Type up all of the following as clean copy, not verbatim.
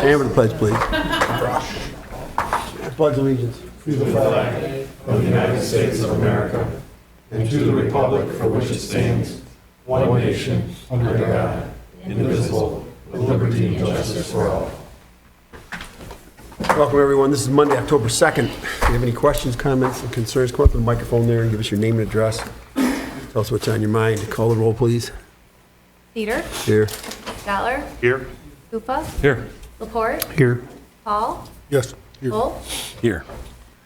Stand for the pledge, please. Pledge allegiance. To the flag of the United States of America and to the republic for which it stands, one nation, under God, indivisible, with liberty and justice for all. Welcome, everyone. This is Monday, October 2nd. If you have any questions, comments, and concerns, come up to the microphone there and give us your name and address. Tell us what's on your mind. Call the roll, please. Peter? Here. Scholar? Here. Koopa? Here. Laporte? Here. Paul? Yes. Here. Bull? Here.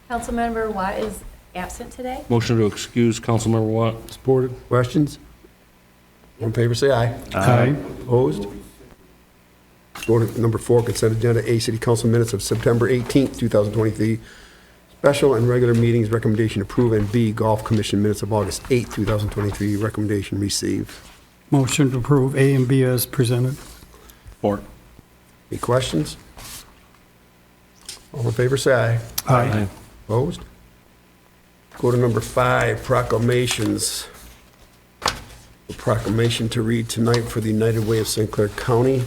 Councilmember Watt is absent today. Motion to excuse Councilmember Watt. Supported. Questions? All in favor, say aye. Aye. Opposed? Go to number 4, consent agenda, A, City Council minutes of September 18th, 2023. Special and regular meetings, recommendation approve, and B, Golf Commission minutes of August 8th, 2023, recommendation receive. Motion to approve A and B as presented. Support. Any questions? All in favor, say aye. Aye. Opposed? Go to number 5, proclamations. A proclamation to read tonight for the United Way of St. Clair County.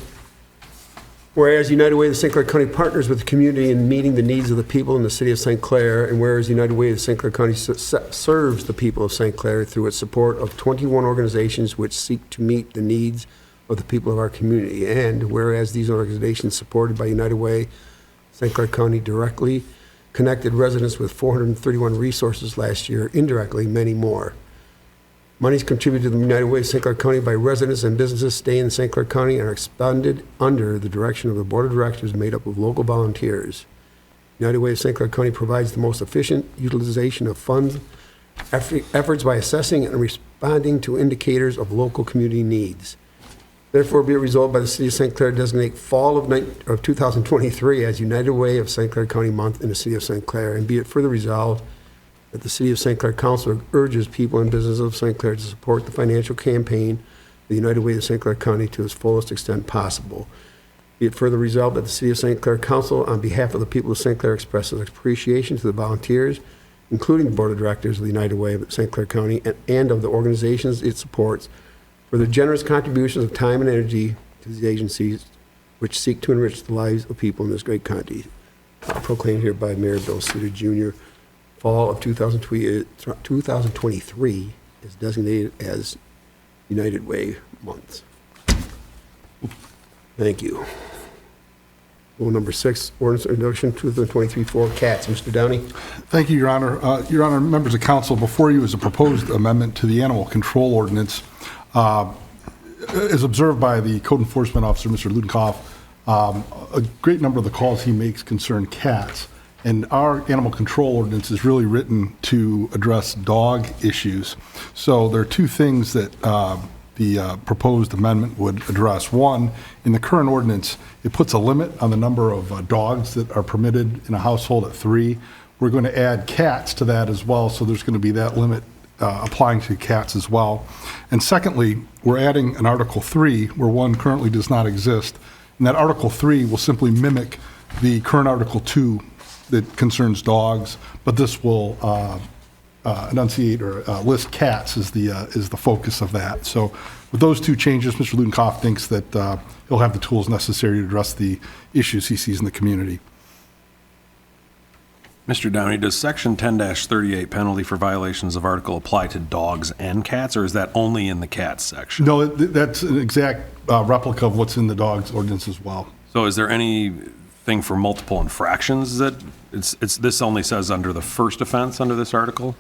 Whereas United Way of St. Clair County partners with the community in meeting the needs of the people in the city of St. Clair, and whereas United Way of St. Clair County serves the people of St. Clair through its support of 21 organizations which seek to meet the needs of the people of our community, and whereas these organizations supported by United Way St. Clair County directly connected residents with 431 resources last year, indirectly many more. Monies contributed to the United Way of St. Clair County by residents and businesses staying in St. Clair County and are expended under the direction of the Board of Directors made up of local volunteers. United Way of St. Clair County provides the most efficient utilization of funds efforts by assessing and responding to indicators of local community needs. Therefore, be it resolved by the City of St. Clair designate fall of 2023 as United Way of St. Clair County Month in the City of St. Clair, and be it further resolved that the City of St. Clair Council urges people and businesses of St. Clair to support the financial campaign of the United Way of St. Clair County to its fullest extent possible. Be it further resolved that the City of St. Clair Council, on behalf of the people of St. Clair, expresses appreciation to the volunteers, including the Board of Directors of the United Way of St. Clair County and of the organizations it supports, for their generous contributions of time and energy to these agencies which seek to enrich the lives of people in this great county. Proclaimed here by Mayor Bill Suter Jr. Fall of 2023 is designated as United Way Month. Thank you. Rule number 6, ordinance introduction 2023-4, cats. Mr. Downey. Thank you, Your Honor. Your Honor, members of council, before you is a proposed amendment to the animal control ordinance. As observed by the code enforcement officer, Mr. Ludenkoff, a great number of the calls he makes concern cats. And our animal control ordinance is really written to address dog issues. So there are two things that the proposed amendment would address. One, in the current ordinance, it puts a limit on the number of dogs that are permitted in a household at 3. We're going to add cats to that as well, so there's going to be that limit applying to cats as well. And secondly, we're adding an Article 3 where one currently does not exist. And that Article 3 will simply mimic the current Article 2 that concerns dogs, but this will enunciate or list cats as the focus of that. So with those two changes, Mr. Ludenkoff thinks that he'll have the tools necessary to address the issues he sees in the community. Mr. Downey, does Section 10-38 penalty for violations of article apply to dogs and cats, or is that only in the cats section? No, that's an exact replica of what's in the dogs ordinance as well. So is there anything for multiple infractions that this only says under the first offense under this article?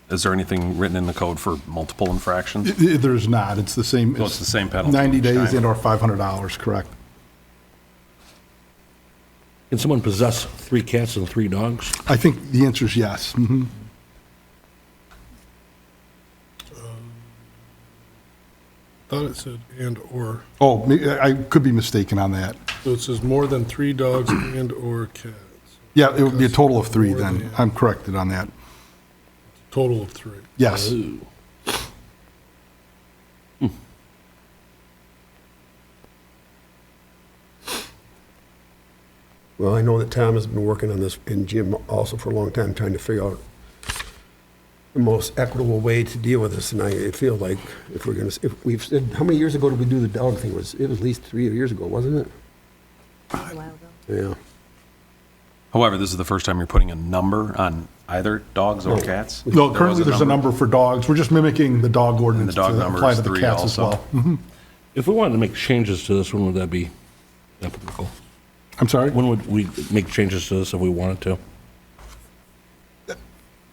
Is there anything written in the code for multiple infractions? There's not. It's the same. So it's the same penalty 90 each days time. and or $500, correct. Can someone possess 3 cats and 3 dogs? I think the answer is yes. Mm-hmm. Thought it said and or. Oh, I could be mistaken on that. So it says more than 3 dogs and or cats. Yeah, it would be a total of 3 More then. than- I'm corrected on that. Total of 3. Yes. Ooh. Well, I know that Tom has been working on this, and Jim also for a long time, trying to figure out the most equitable way to deal with this. And I feel like if we're going to, if we've said, how many years ago did we do the dog thing? It was at least 3 years ago, wasn't it? A while ago. Yeah. However, this is the first time you're putting a number on either dogs or cats? No, There currently was there's a number for dogs. We're just mimicking the dog ordinance dog to number apply is to the 3 cats as also. well. If we wanted to make changes to this, when would that be applicable? I'm sorry? When would we make changes to this if we wanted to?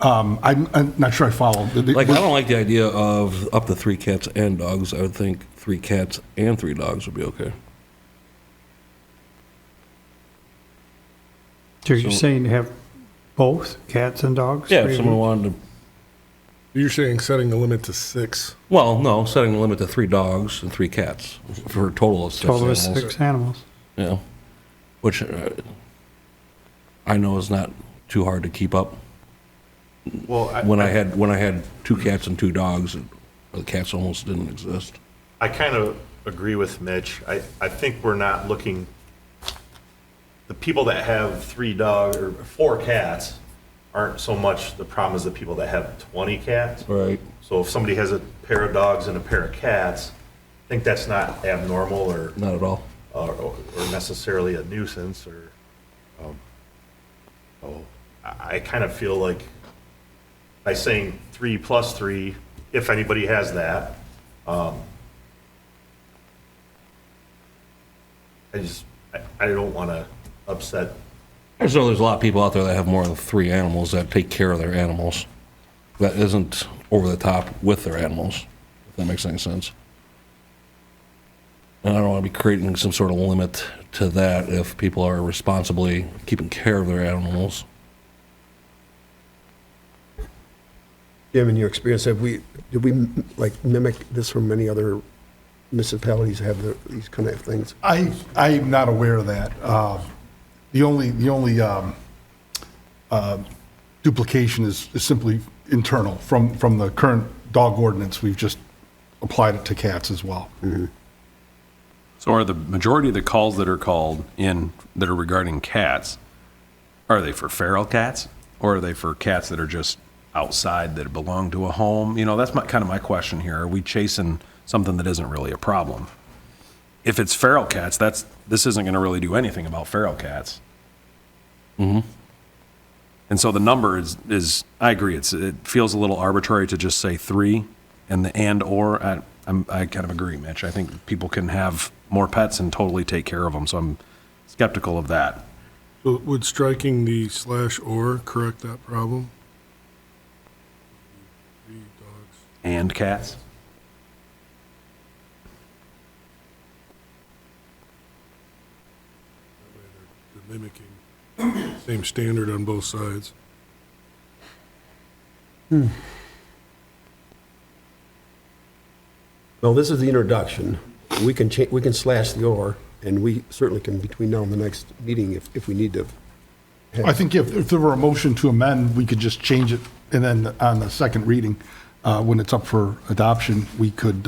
I'm not sure I follow. Like, I don't like the idea of up to 3 cats and dogs. I would think 3 cats and 3 dogs would be okay. So you're saying have both cats and dogs? Yeah, if someone wanted to, You're saying setting the limit to 6. well, no, setting the limit to 3 dogs and 3 cats for a total of 6 Total of animals. 6 animals. Yeah, which I know is not too hard to keep up. Well, When I had 2 cats and 2 dogs, the cats almost didn't exist. I kind of agree with Mitch. I think we're not looking, the people that have 3 dogs or 4 cats aren't so much the problem as the people that have 20 cats. Right. So if somebody has a pair of dogs and a pair of cats, I think that's not abnormal or Not at all. or necessarily a nuisance or, I kind of feel like by saying 3 plus 3, if anybody has that, I don't want to upset. I just know there's a lot of people out there that have more than 3 animals that take care of their animals. That isn't over the top with their animals, if that makes any sense. And I don't want to be creating some sort of limit to that if people are responsibly keeping care of their animals. Jim, in your experience, did we like mimic this from many other municipalities have these kind of things? I'm not aware of that. The only duplication is simply internal. From the current dog ordinance, we've just applied it to cats as well. So are the majority of the calls that are called in that are regarding cats, are they for feral cats? Or are they for cats that are just outside that belong to a home? You know, that's kind of my question here. Are we chasing something that isn't really a problem? If it's feral cats, this isn't going to really do anything about feral cats. Mm-hmm. And so the number is I agree, it feels a little arbitrary to just say 3 and the and/or. I kind of agree, Mitch. I think people can have more pets and totally take care of them, so I'm skeptical of that. So would striking the /or correct that problem? 3 dogs. And cats? They're mimicking same standard on both sides. Well, this is the introduction. We can slash the or, and we certainly can between now and the next meeting if we need to. I think if there were a motion to amend, we could just change it, and then on the second reading, when it's up for adoption, we could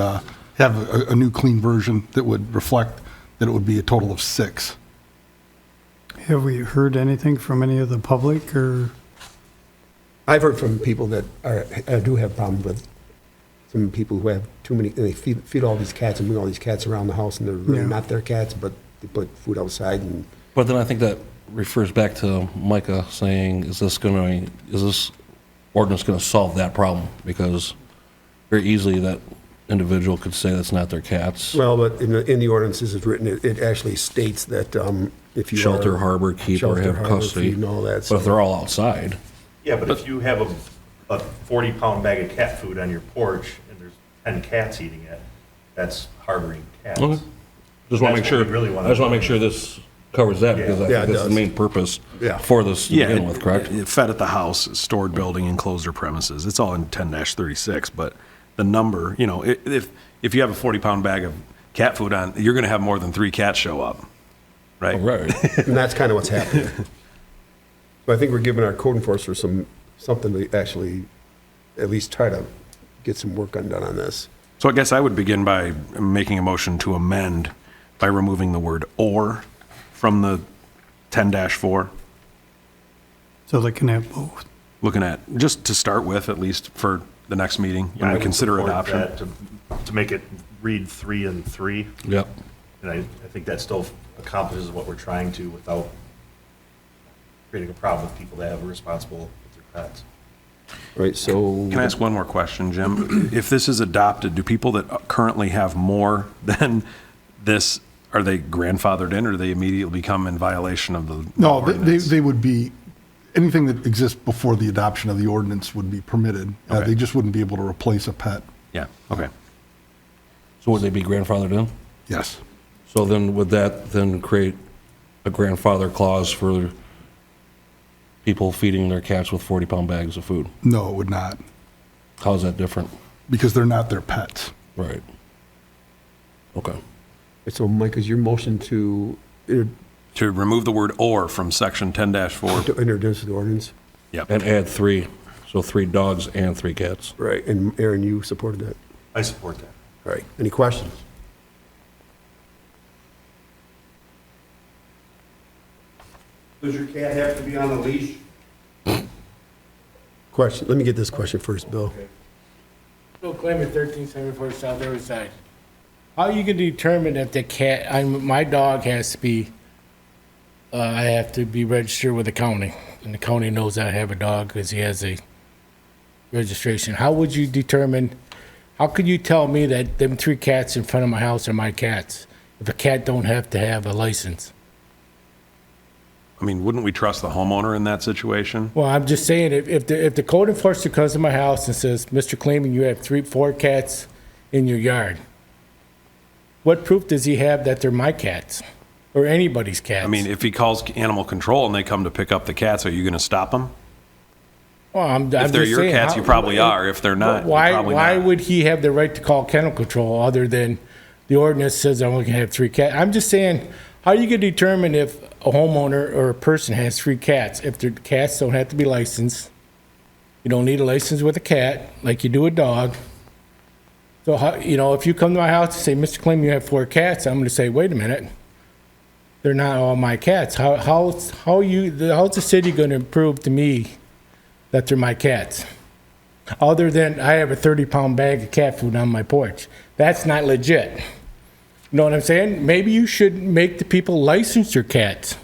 have a new clean version that would reflect that it would be a total of 6. Have we heard anything from any of the public or? I've heard from people that do have problems with some people who have too many, they feed all these cats and bring all these cats around the house, and they're really Yeah. not their cats, but they put food outside and. But then I think that refers back to Micah saying, is this ordinance going to solve that problem? Because very easily that individual could say that's not their cats. Well, but in the ordinances it's written, it actually states that if you Shelter, are. harbor, keep, or Shelter, have harbor, custody. feed and all that, But so- if they're all outside, Yeah, but if you have a 40-pound bag of cat food on your porch and there's 10 cats eating it, that's harboring cats. Okay. just want to make That's sure, what we really wanna I just want to do. make sure this covers that, because I Yeah, think it that's the does. main purpose Yeah. for this to begin with, correct? Fed at the house, stored building, enclosed or premises. It's all in 10-36, but the number, you know, if you have a 40-pound bag of cat food on, you're going to have more than 3 cats show up, right? Oh, right. And that's kind of what's happening. So I think we're giving our code enforcer something to actually at least try to get some work done on this. So I guess I would begin by making a motion to amend by removing the word "or" from the 10-4. So they can have both. Looking at, just to start with, at least for the next meeting, when I we would consider support adoption. that to make it read 3 and 3. Yep. And I think that's still a accomplishes what we're trying to without creating a problem with people that have a responsible with their pets. Right, so. Can I ask one more question, Jim? If this is adopted, do people that currently have more than this, are they grandfathered in, or do they immediately become in violation of the No, ordinance? they would be, anything that exists before the adoption of the ordinance would be permitted. Okay. They just wouldn't be able to replace a pet. Yeah, okay. So would they be grandfathered in? Yes. So then would that then create a grandfather clause for people feeding their cats with 40-pound bags of food? No, it would not, How's that different? because they're not their pets. Right. Okay. So Mike, is your motion to To remove the word "or" from section 10-4. to introduce the ordinance? Yep. And add 3, so 3 dogs and 3 cats. Right, and Aaron, you supported that? I support that. All right, any questions? Does your cat have to be on a leash? Question, let me get this question first, Bill. Bill Clement, 1374 South Riverside. How you can determine that the cat, my dog has to be, I have to be registered with the county, and the county knows I have a dog because he has a registration. How would you determine, how could you tell me that them 3 cats in front of my house are my cats, if a cat don't have to have a license? I mean, wouldn't we trust the homeowner in that situation? Well, I'm just saying, if the code enforcer comes to my house and says, Mr. Kleeman, you have 4 cats in your yard, what proof does he have that they're my cats or anybody's cats? I mean, if he calls animal control and they come to pick up the cats, are you going to stop them? Well, I'm If they're just your saying, cats, how- you probably are. If they're not, you why probably why not. would he have the right to call kennel control other than the ordinance says I only can have 3 cats? I'm just saying, how you can determine if a homeowner or a person has 3 cats if their cats don't have to be licensed? You don't need a license with a cat like you do a dog. So how, if you come to my house and say, Mr. Clem, you have 4 cats, I'm going to say, wait a minute, they're not all my cats. How's the city going to prove to me that they're my cats? Other than I have a 30-pound bag of cat food on my porch. That's not legit. You know what I'm saying? Maybe you should make the people license their cats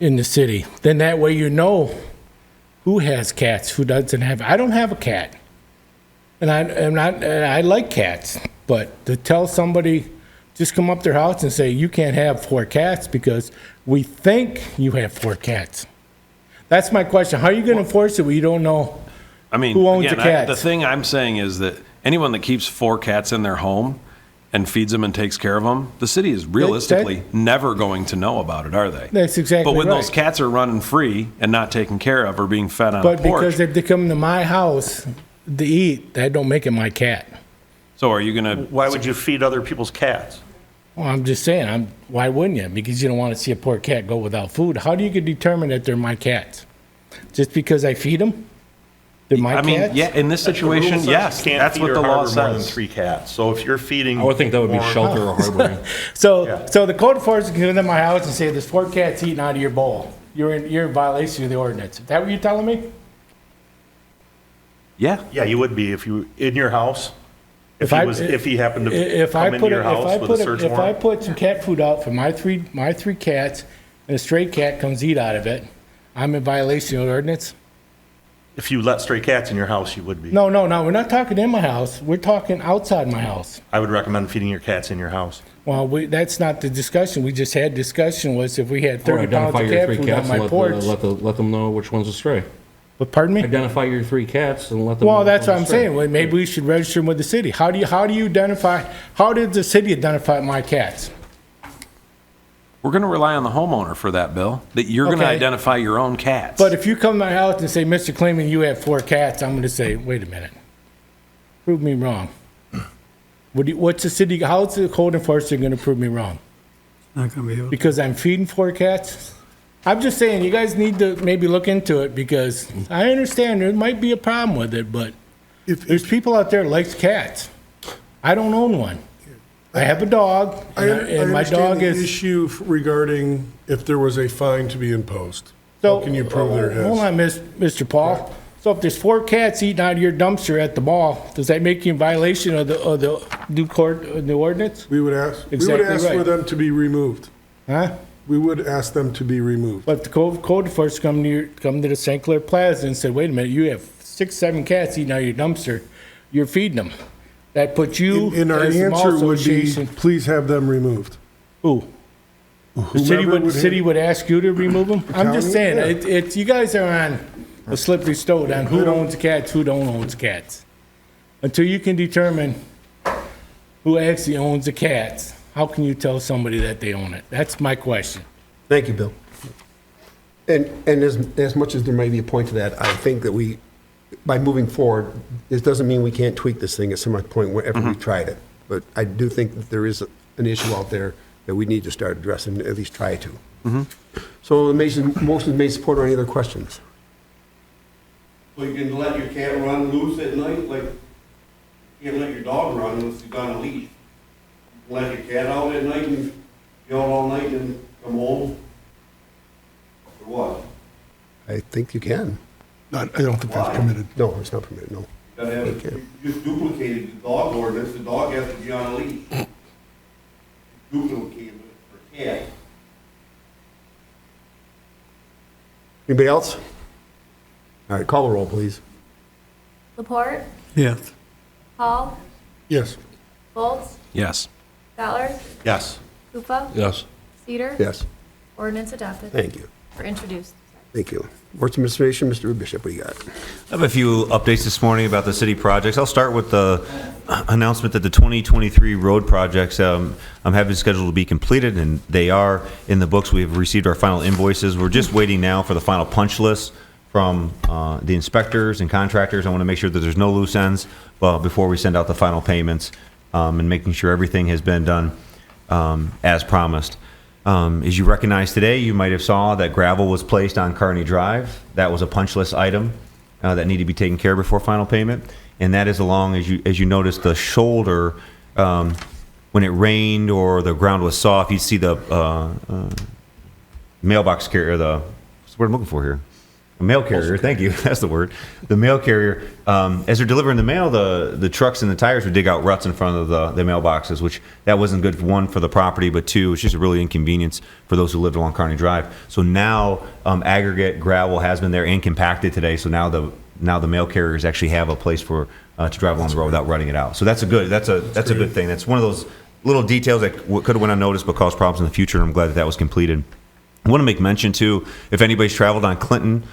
in the city. Then that way you know who has cats, who doesn't have. I don't have a cat. And I like cats, but to tell somebody, just come up their house and say, you can't have 4 cats because we think you have 4 cats. That's my question. How are you going to enforce it when you don't know I mean, who owns again, the cats? the thing I'm saying is that anyone that keeps 4 cats in their home and feeds them and takes care of them, the city is realistically never going to know about it, are they? That's exactly But when right. those cats are running free and not taken care of or being fed on But a porch, because if they come to my house to eat, that don't make it my cat. so are you going to? Why would you feed other people's cats? Well, I'm just saying, why wouldn't you? Because you don't want to see a poor cat go without food. How do you determine that they're my cats? Just because I feed them? They're my I mean, cats? yeah, in this The rule situation, says yes, you can't that's feed what or the law harbor more than says. 3 cats. So if you're feeding. I would think that would be more- shelter or harboring. So, Yeah. so the code enforcer can come to my house and say, there's 4 cats eating out of your bowl. You're in violation of the ordinance. Is that what you're telling me? Yeah, Yeah, you would be if you, in your house, if he happened to If I come into put your house with a search if I warrant. put some cat food out for my three cats and a stray cat comes eat out of it, I'm in violation of the ordinance? If you let stray cats in your house, you would be. No, we're not talking in my house. We're talking outside my house. I would recommend feeding your cats in your house. Well, that's not the discussion. We just had discussion was if we had Or 30 pounds identify of your cat 3 food on cats my and porch. let them know which one's a stray. But pardon me? Identify your 3 cats and let them know. Well, which that's what one's I'm a stray. saying. Well, maybe we should register them with the city. How do you identify, how did the city identify my cats? we're going to rely on the homeowner for that, Bill, that you're going to Okay. identify your own cats. But if you come to my house and say, Mr. Clayman, you have 4 cats, I'm going to say, wait a minute. Prove me wrong. What's the city, how's the code enforcer going to prove me wrong? Not gonna be able, Because I'm feeding 4 cats? I'm just saying, you guys need to maybe look into it because I understand there might be a problem with it, but there's people out there that likes cats. I don't own one. I have a dog, I and my understand dog the is. issue regarding if there was a fine to be imposed. So, How can you prove there is? Hold on, Mr. Paul. So if there's 4 cats eating out of your dumpster at the mall, does that make you in violation of the new ordinance? We would ask Exactly for right. them to be removed. Huh? We would ask them to be removed. But if the code enforcement come to the St. Clair Plaza and said, wait a minute, you have 6, 7 cats eating out of your dumpster, you're feeding them. That puts you And our as the mall answer would be, association. please have them removed. Who? The city would ask you to remove them? I'm just saying, it's, you guys are on a slippery slope on who owns the cats, who don't own the cats. Until you can determine who actually owns the cats, how can you tell somebody that they own it? That's my question. Thank you, Bill. And as much as there may be a point to that, I think that we, by moving forward, this doesn't mean we can't tweak this thing at some point wherever we've tried it. But I do think that there is an issue out there that we need to start addressing, at least try to. So the motion is made, support, or any other questions? So you can let your cat run loose at night, like, you can't let your dog run unless he's on a leash. You can let your cat out at night and yell all night and come home? Or what? I think you can. I don't think that's permitted. No, it's not permitted, no. Gotta have, you just duplicated the dog ordinance, the dog has to be on a leash. Duplicated it for cat. Anybody else? All right, call the roll, please. Laporte, Yes. Hall, Yes. Foltz, Yes. Scholar, Yes. Kufa, Yes. Cedar. Yes, Ordinance adopted. thank you. Or introduced. Thank you. Board's Administration, Mr. Bishop, what do you got? I have a few updates this morning about the city projects. I'll start with the announcement that the 2023 road projects I'm having scheduled to be completed, and they are in the books. We have received our final invoices. We're just waiting now for the final punch list from the inspectors and contractors. I want to make sure that there's no loose ends before we send out the final payments, and making sure everything has been done as promised. As you recognize today, you might have saw that gravel was placed on Kearney Drive. That was a punch list item that needed to be taken care of before final payment. And that is along, as you notice, the shoulder, when it rained or the ground was soft, you'd see the mailbox carrier, what's the word I'm looking for here? A mail carrier, thank you, that's the word. The mail carrier, as they're delivering the mail, the trucks and the tires would dig out ruts in front of the mailboxes, which that wasn't good, one, for the property, but two, it's just a really inconvenience for those who lived along Kearney Drive. So now aggregate gravel has been there and compacted today, so now the mail carriers actually have a place for to drive along the road without running it out. So that's a good thing. That's one of those little details that could have went unnoticed but caused problems in the future, and I'm glad that was completed. I want to make mention too, if anybody's traveled on Clinton,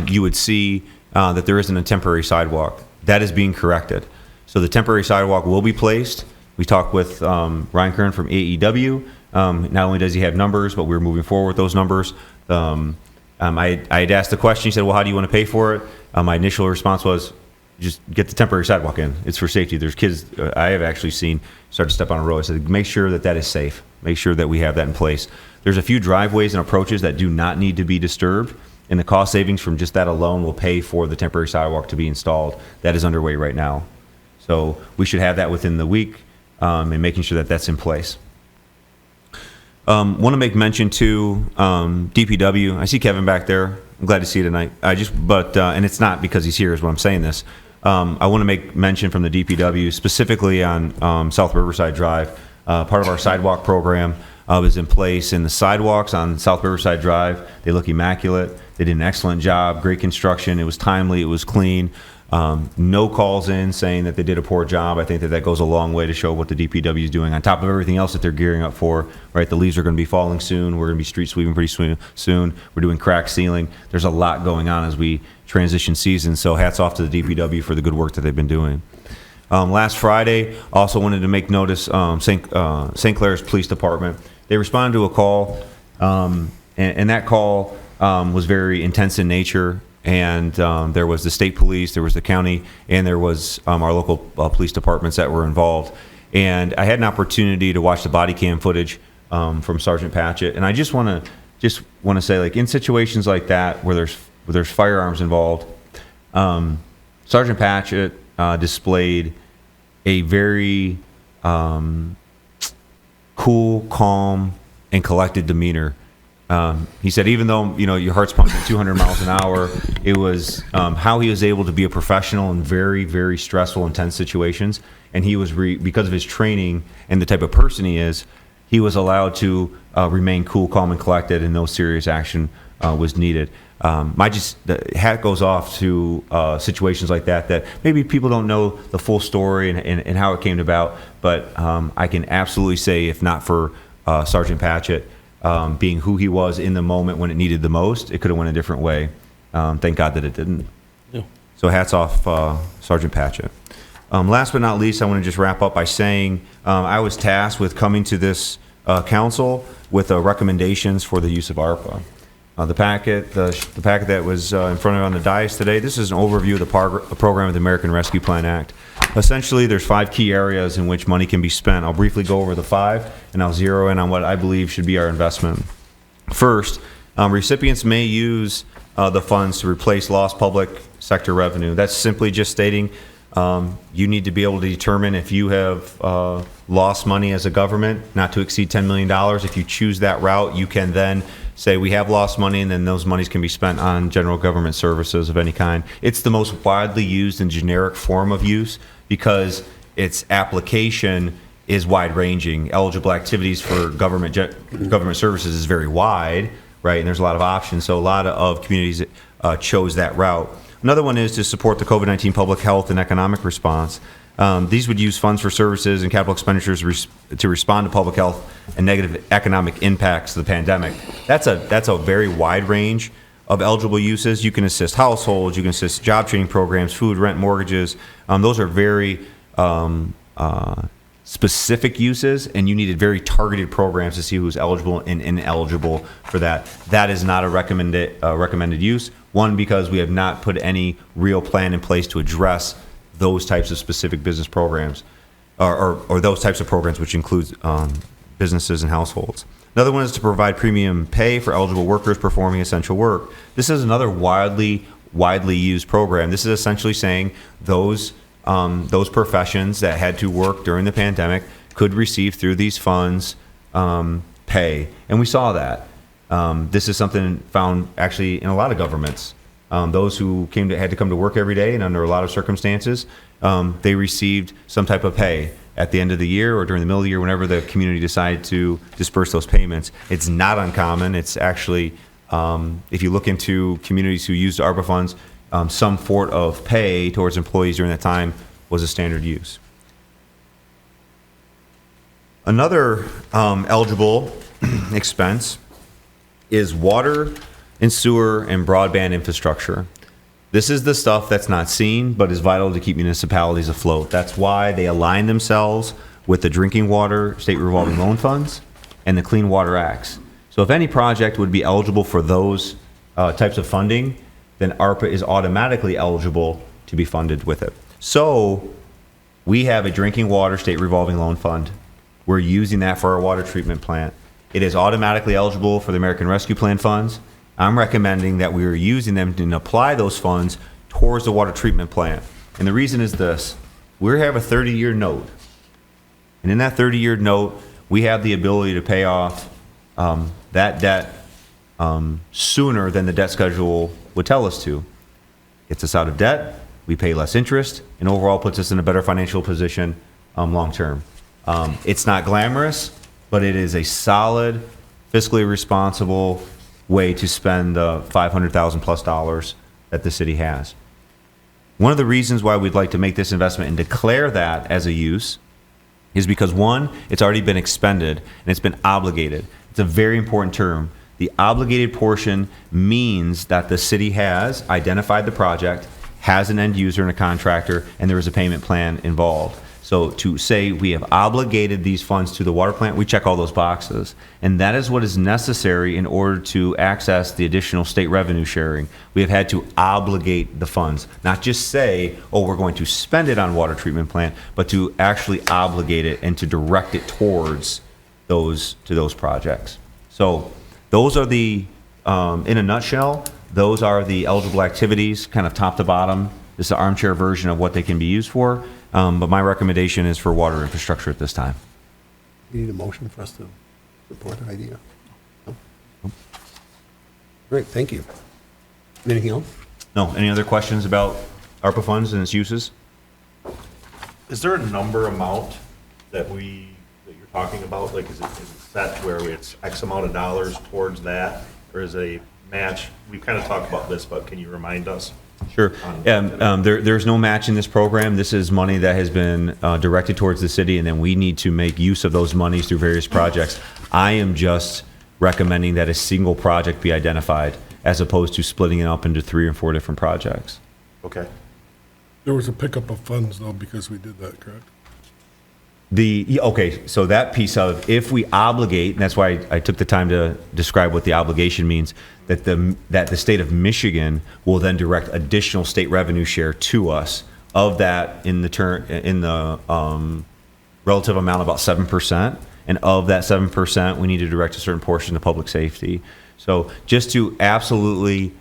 you would see that there isn't a temporary sidewalk. That is being corrected. So the temporary sidewalk will be placed. We talked with Ryan Kern from AEW. Not only does he have numbers, but we're moving forward with those numbers. I had asked the question. He said, well, how do you want to pay for it? My initial response was, just get the temporary sidewalk in. It's for safety. There's kids I have actually seen start to step on a road. I said, make sure that is safe. Make sure that we have that in place. There's a few driveways and approaches that do not need to be disturbed, and the cost savings from just that alone will pay for the temporary sidewalk to be installed. That is underway right now. So we should have that within the week, and making sure that that's in place. Want to make mention to DPW. I see Kevin back there. I'm glad to see you tonight. And it's not because he's here is what I'm saying this. I want to make mention from the DPW, specifically on South Riverside Drive. Part of our sidewalk program is in place, and the sidewalks on South Riverside Drive, they look immaculate. They did an excellent job, great construction. It was timely, it was clean. No calls in saying that they did a poor job. I think that goes a long way to show what the DPW is doing on top of everything else that they're gearing up for. Right, the leaves are going to be falling soon. We're going to be street sweeping pretty soon. We're doing crack sealing. There's a lot going on as we transition seasons. So hats off to the DPW for the good work that they've been doing. Last Friday, also wanted to make notice, St. Clair's Police Department, they responded to a call, and that call was very intense in nature. And there was the state police, there was the county, and there was our local police departments that were involved. And I had an opportunity to watch the body cam footage from Sergeant Patchett, and I just want to say, like, in situations like that where there's firearms involved, Sergeant Patchett displayed a very cool, calm, and collected demeanor. He said, even though your heart's pumping 200 miles an hour, it was how he was able to be a professional in very, very stressful, intense situations. And he was because of his training and the type of person he is, he was allowed to remained cool, calm, and collected, and no serious action was needed. The hat goes off to situations like that maybe people don't know the full story and how it came about, but I can absolutely say if not for Sergeant Patchett being who he was in the moment when it needed the most, it could have went a different way. Thank God that it didn't. Yeah. So hats off Sergeant Patchett. Last but not least, I want to just wrap up by saying I was tasked with coming to this council with recommendations for the use of ARPA. The packet that was in front of you on the dais today, this is an overview of the program of the American Rescue Plan Act. Essentially, there's 5 key areas in which money can be spent. I'll briefly go over the 5, and I'll zero in on what I believe should be our investment. First, recipients may use the funds to replace lost public sector revenue. That's simply just stating you need to be able to determine if you have lost money as a government, not to exceed $10 million. If you choose that route, you can then say we have lost money, and then those monies can be spent on general government services of any kind. It's the most widely used and generic form of use because its application is wide-ranging. Eligible activities for government services is very wide, right? And there's a lot of options. So a lot of communities chose that route. Another one is to support the COVID-19 public health and economic response. These would use funds for services and capital expenditures to respond to public health and negative economic impacts of the pandemic. That's a very wide range of eligible uses. You can assist households, you can assist job training programs, food, rent, mortgages. Those are very specific uses, and you needed very targeted programs to see who's eligible and ineligible for that. That is not a recommended use. One, because we have not put any real plan in place to address those types of specific business programs, or those types of programs, which includes businesses and households. Another one is to provide premium pay for eligible workers performing essential work. This is another widely used program. This is essentially saying those professions that had to work during the pandemic could receive through these funds pay, and we saw that. This is something found actually in a lot of governments. Those who had to come to work every day and under a lot of circumstances, they received some type of pay at the end of the year or during the middle of the year, whenever the community decided to disperse those payments. It's not uncommon. It's actually, if you look into communities who used ARPA funds, some sort of pay towards employees during that time was a standard use. Another eligible expense is water and sewer and broadband infrastructure. This is the stuff that's not seen, but is vital to keep municipalities afloat. That's why they align themselves with the Drinking Water State Revolving Loan Funds and the Clean Water Acts. So if any project would be eligible for those types of funding, then ARPA is automatically eligible to be funded with it. So we have a Drinking Water State Revolving Loan Fund. We're using that for our water treatment plant. It is automatically eligible for the American Rescue Plan funds. I'm recommending that we are using them to apply those funds towards the water treatment plant. And the reason is this: we have a 30-year note. And in that 30-year note, we have the ability to pay off that debt sooner than the debt schedule would tell us to. Gets us out of debt, we pay less interest, and overall puts us in a better financial position long term. It's not glamorous, but it is a solid, fiscally responsible way to spend the $500,000 plus that the city has. One of the reasons why we'd like to make this investment and declare that as a use is because, one, it's already been expended and it's been obligated. It's a very important term. The obligated portion means that the city has identified the project, has an end user and a contractor, and there is a payment plan involved. So to say we have obligated these funds to the water plant, we check all those boxes. And that is what is necessary in order to access the additional state revenue sharing. We have had to obligate the funds, not just say, oh, we're going to spend it on water treatment plant, but to actually obligate it and to direct it towards those projects. So those are the, in a nutshell, those are the eligible activities, kind of top to bottom. This is an armchair version of what they can be used for. But my recommendation is for water infrastructure at this time. You need a motion for us to support the idea? No? Great, thank you. Anything else? No, any other questions about ARPA funds and its uses? Is there a number amount that you're talking about? Like, is it set where it's X amount of dollars towards that? Or is it a match? We've kind of talked about this, but can you remind us? Sure. There's no match in this program. This is money that has been directed towards the city, and then we need to make use of those monies through various projects. I am just recommending that a single project be identified as opposed to splitting it up into 3 or 4 different projects. Okay. There was a pickup of funds though, because we did that, correct? Okay, so that piece of, if we obligate, and that's why I took the time to describe what the obligation means, that the state of Michigan will then direct additional state revenue share to us of that in the relative amount, about 7%. And of that 7%, we need to direct a certain portion to public safety. So just to absolutely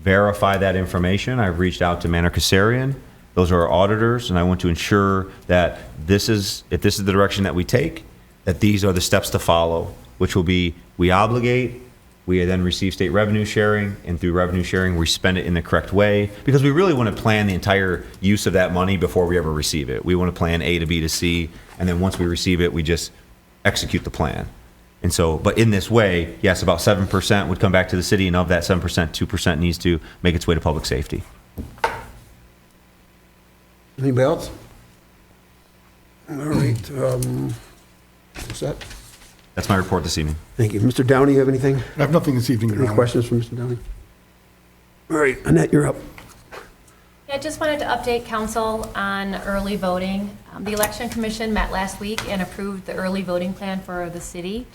verify that information, I've reached out to Manor Kasarian. Those are our auditors, and I want to ensure that if this is the direction that we take, that these are the steps to follow, which will be, we obligate, we then receive state revenue sharing, and through revenue sharing, we spend it in the correct way, because we really want to plan the entire use of that money before we ever receive it. We want to plan A to B to C, and then once we receive it, we just execute the plan. And so, but in this way, yes, about 7% would come back to the city, and of that 7%, 2% needs to make its way to public safety. Anybody else? All right, what's that? That's my report this evening. Thank you. Mr. Downey, you have anything? I have nothing this evening, Your Any Honor. questions for Mr. Downey? All right, Annette, you're up. I just wanted to update council on early voting. The Election Commission met last week and approved the early voting plan for the city.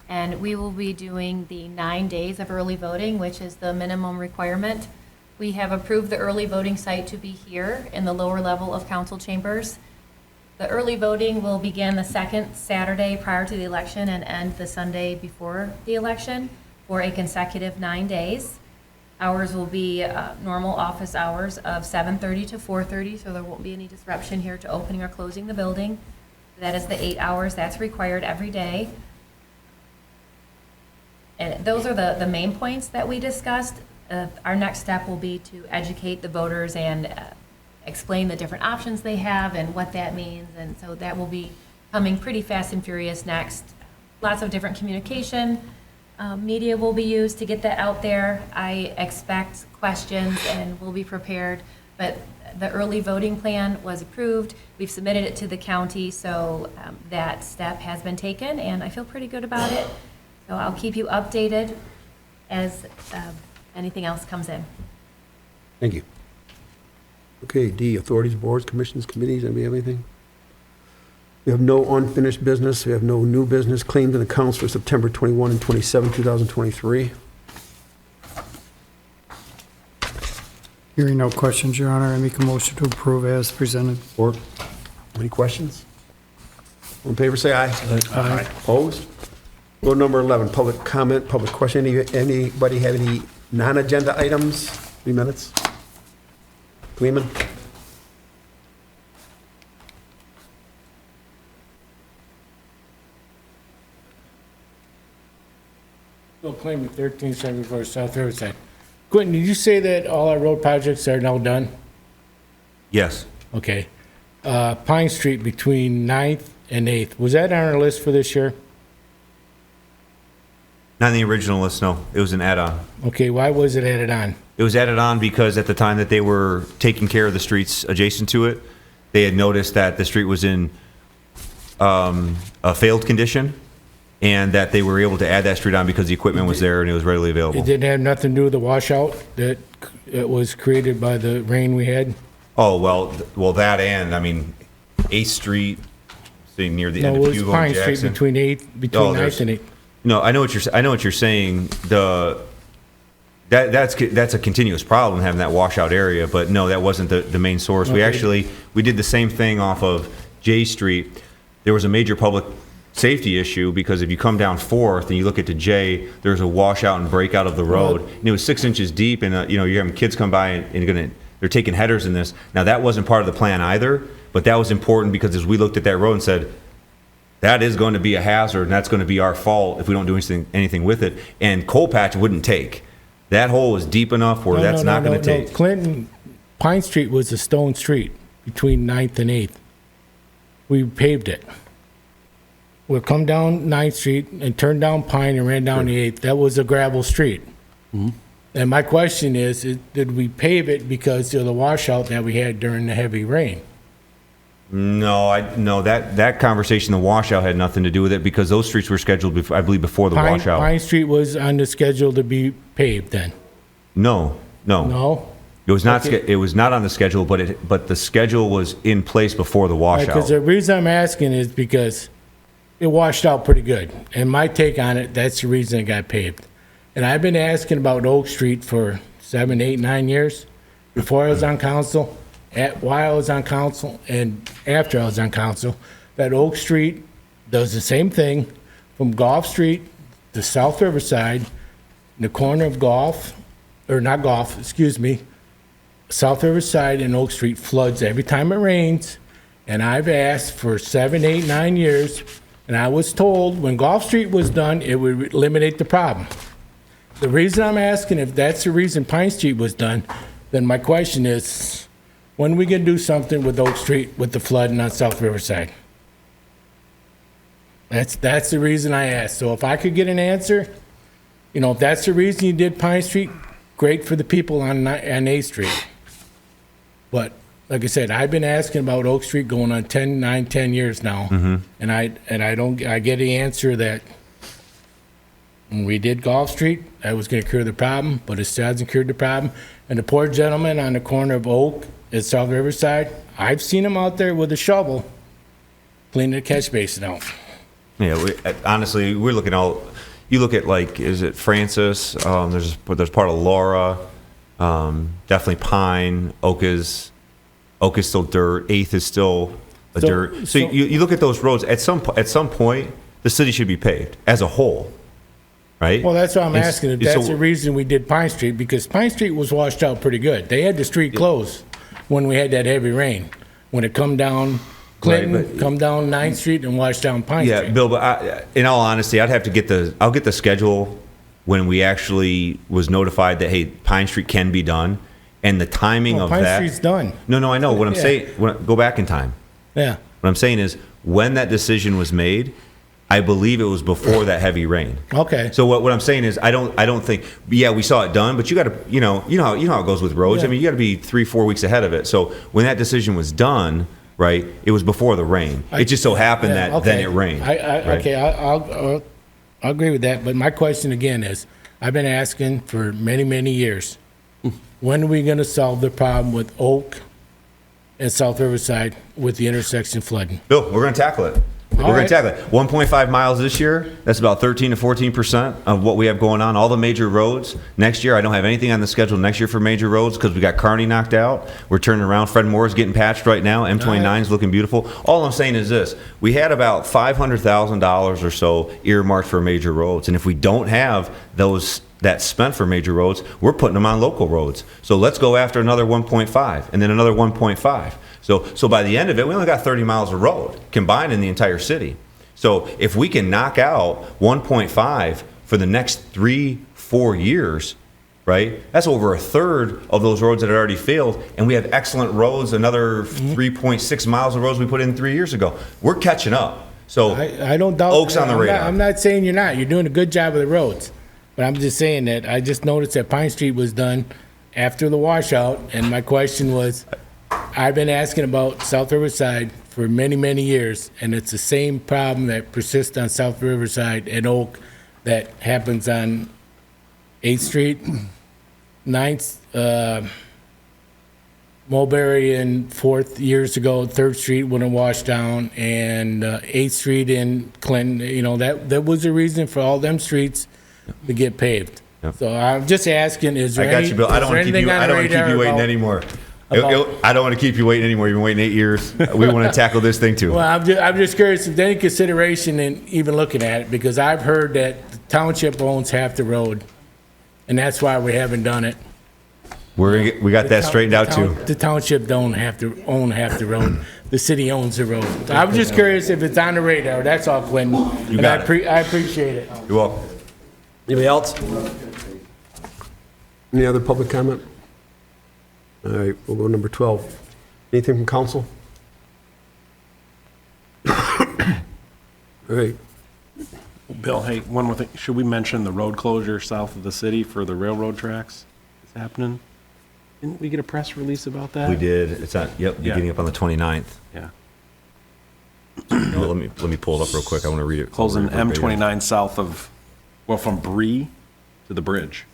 And we will be doing the 9 days of early voting, which is the minimum requirement. We have approved the early voting site to be here in the lower level of council chambers. The early voting will begin the second Saturday prior to the election and end the Sunday before the election for a consecutive 9 days. Hours will be normal office hours of 7:30 to 4:30, so there won't be any disruption here to opening or closing the building. That is the 8 hours that's required every day. And those are the main points that we discussed. Our next step will be to educate the voters and explain the different options they have and what that means. And so that will be coming pretty fast and furious next. Lots of different communication. Media will be used to get that out there. I expect questions and we'll be prepared. But the early voting plan was approved. We've submitted it to the county, so that step has been taken, and I feel pretty good about it. So I'll keep you updated as anything else comes in. Thank you. Okay, D, authorities, boards, commissions, committees, anybody have anything? We have no unfinished business. We have no new business. Claims and accounts for September 21 and 27, 2023. Hearing no questions, Your Honor, I make a motion to approve as presented. Or, any questions? All in favor, say aye. Aye. Opposed? Go to number 11, public comment, public question. Anybody have any non-agenda items? 3 minutes. Kleeman? Still claiming 1374 South Riverside. Quentin, did you say that all our road projects are now done? Yes. Okay. Pine Street between 9th and 8th, was that on our list for this year? Not in the original list, no. It was an add-on. Okay, why was it added on? It was added on because at the time that they were taking care of the streets adjacent to it, they had noticed that the street was in a failed condition, and that they were able to add that street on because the equipment was there and it was readily available. It didn't have nothing to do with the washout that was created by the rain we had? Oh, well, that and, I mean, 8th Street, sitting near the No, end it of was Hugo Pine and Street Jackson. between 9th and 8th. No, I know what you're saying. That's a continuous problem, having that washout area, but no, that wasn't the main source. Okay. We did the same thing off of J Street. There was a major public safety issue because if you come down 4th and you look at the J, there's a washout and breakout of the road, and it was 6 inches deep, and you're having kids come by and they're taking headers in this. Now, that wasn't part of the plan either, but that was important because as we looked at that road and said, that is going to be a hazard, and that's going to be our fault if we don't do anything with it. And coal patch wouldn't take. That hole was deep enough where that's not going to take. Clinton, Pine Street was a stone street between 9th and 8th. We paved it. would come down 9th Street and turn down Pine and ran down the 8th. That was a gravel street. And my question is, did we pave it because of the washout that we had during the heavy rain? No, that conversation, the washout had nothing to do with it because those streets were scheduled, I believe, before the washout. Pine Street was on the schedule to be paved then? No. No? It was not, Okay. it was not on the schedule, but the schedule was in place before the Because washout. the reason I'm asking is because it washed out pretty good. And my take on it, that's the reason it got paved. And I've been asking about Oak Street for 7, 8, 9 years, before I was on council, while I was on council, and after I was on council, that Oak Street does the same thing from Gulf Street to South Riverside, in the corner of South Riverside and Oak Street floods every time it rains. And I've asked for 7, 8, 9 years, and I was told when Gulf Street was done, it would eliminate the problem. The reason I'm asking if that's the reason Pine Street was done, then my question is, when are we gonna do something with Oak Street with the flooding on South Riverside? That's the reason I asked. So if I could get an answer, if that's the reason you did Pine Street, great for the people on 8th Street. But like I said, I've been asking about Oak Street going on 10 years now. And I get the answer that when we did Gulf Street, that was gonna cure the problem, but it still hasn't cured the problem. And the poor gentleman on the corner of Oak at South Riverside, I've seen him out there with a shovel cleaning the catch basin out. Yeah, honestly, we're looking out, you look at is it Francis, there's part of Laura, definitely Pine, Oak is still dirt, 8th is still dirt. So you look at those roads, at some point, the city should be paved as a whole, right? Well, that's why I'm asking if that's the reason we did Pine Street, because Pine Street was washed out pretty good. They had the street closed when we had that heavy rain. When it come down Clinton, come down 9th Street and wash down Pine Street. Yeah, Bill, but in all honesty, I'll get the schedule when we actually was notified that, hey, Pine Street can be done, and the timing of Pine that. Street's done. No, I know. What I'm saying, go back in time. Yeah. What I'm saying is, when that decision was made, I believe it was before that heavy rain. Okay. So what I'm saying is, I don't think. Yeah, we saw it done, but you got to, you know how it goes with roads. Yeah. I mean, you got to be 3-4 weeks ahead of it. So when that decision was done, right, it was before the rain. It just so happened that then it rained. Okay, I'll agree with that. But my question again is, I've been asking for many, many years, when are we going to solve the problem with Oak and South Riverside with the intersection flooding? Bill, we're going to tackle it. We're going to tackle it. 1.5 miles this year, that's about 13 to 14% of what we have going on. All the major roads. Next year, I don't have anything on the schedule next year for major roads because we got Kearney knocked out. We're turning around. Fred Moore's getting patched right now. M29 is looking beautiful. All I'm saying is this. We had about $500,000 or so earmarked for major roads. And if we don't have those that's spent for major roads, we're putting them on local roads. So let's go after another 1.5 and then another 1.5. So by the end of it, we only got 30 miles of road combined in the entire city. So if we can knock out 1.5 for the next 3-4 years, right? That's over a third of those roads that had already failed, and we have excellent roads, another 3.6 miles of roads we put in 3 years ago. We're catching up. So I don't doubt Oak's on the radar. I'm not saying you're not. You're doing a good job of the roads. But I'm just saying that I just noticed that Pine Street was done after the washout, and my question was, I've been asking about South Riverside for many, many years, and it's the same problem that persists on South Riverside and Oak that happens on 8th Street, 9th, Mulberry and 4th years ago, 3rd Street when it washed down, and 8th Street in Clinton. That was the reason for all them streets to get paved. Yep. So I'm just asking, is there I got you, Bill. I don't want to keep you waiting anymore. I don't want to keep you waiting anymore. You've been waiting 8 years. We want to tackle this thing too. Well, I'm just curious if there's any consideration in even looking at it, because I've heard that the township owns half the road, and that's why we haven't done it. We got that straightened out too. The township don't have to own half the road. The city owns the road. So I'm just curious if it's on the radar. That's all, Clinton. You got it. I appreciate it. You're welcome. Anybody else? Any other public comment? All right, we'll go to number 12. Anything from council? All right, Bill, hey, one more thing. Should we mention the road closure south of the city for the railroad tracks? Is happening? Didn't we get a press release about that? We did. It's on, yep, Yeah. beginning up on the 29th. Yeah. Let me pull it up real quick. I want to read it. Closing verbatim. M29 south of, well, from Bree to the bridge.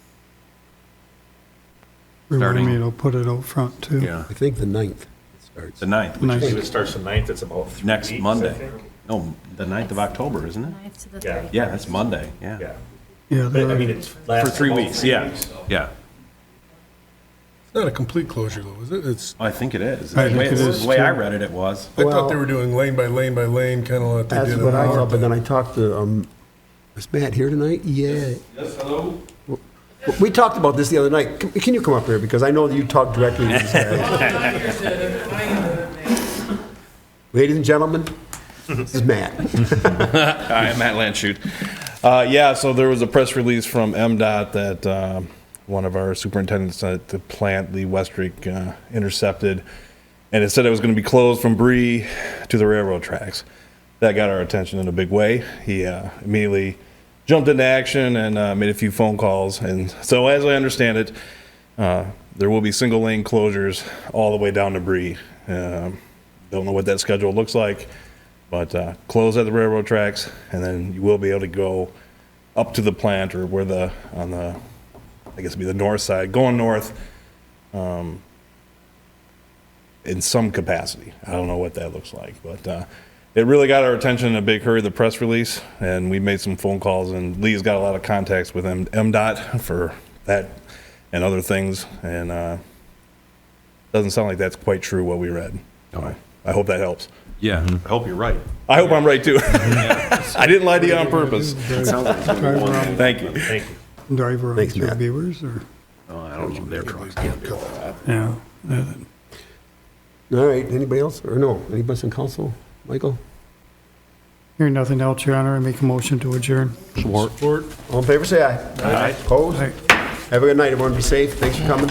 Remind Starting- me to put it out front too. Yeah. I think the 9th it starts. The 9th, Ninth. If it starts the 9th, it's about 3 next weeks, I Monday. think. No, the 9th of October, isn't it? 9th to the Yeah. 31st. Yeah, that's Monday, yeah. Yeah. Yeah, But I there- mean, it's For lasts 3 about weeks, yeah, yeah. It's not a complete closure though, is it? It's, I think it is. I think it is, The way I too. read it, it was. I Well- thought they were doing lane by lane by lane, kind of like they That's did. what in I our- thought, but then I talked to, is Matt here tonight? Yeah. Yes, hello? We talked about this the other night. Can you come up here? Because I know that you talked directly to these guys. Ladies and gentlemen, this is Matt. Hi, I'm Matt Landshoot. Yeah, so there was a press release from MDOT that one of our superintendents at the plant, Lee Westrick, intercepted, and it said it was going to be closed from Bree to the railroad tracks. That got our attention in a big way. He immediately jumped into action and made a few phone calls. And so as I understand it, there will be single lane closures all the way down to Bree. Don't know what that schedule looks like, but close at the railroad tracks, and then you will be able to go up to the plant or where on the, I guess it'd be the north side, going north in some capacity. I don't know what that looks like, but it really got our attention in a big hurry, the press release, and we made some phone calls, and Lee's got a lot of contacts with MDOT for that and other things, and doesn't sound like that's quite true what we read. I hope that helps. Yeah. I hope you're right. I hope I'm right too. I didn't lie to you on purpose. drive around, Thank you. Thank you. drive around Thanks, through Matt. Beavers or, Oh, I don't know, their trucks. yeah. All right, anybody else? Or no, anybody in council? Michael? Hearing nothing else, Your Honor, I make a motion to adjourn. Support. All in favor, say aye. Aye. Opposed? Aye. Have a good night, everyone. Be safe. Thanks for coming.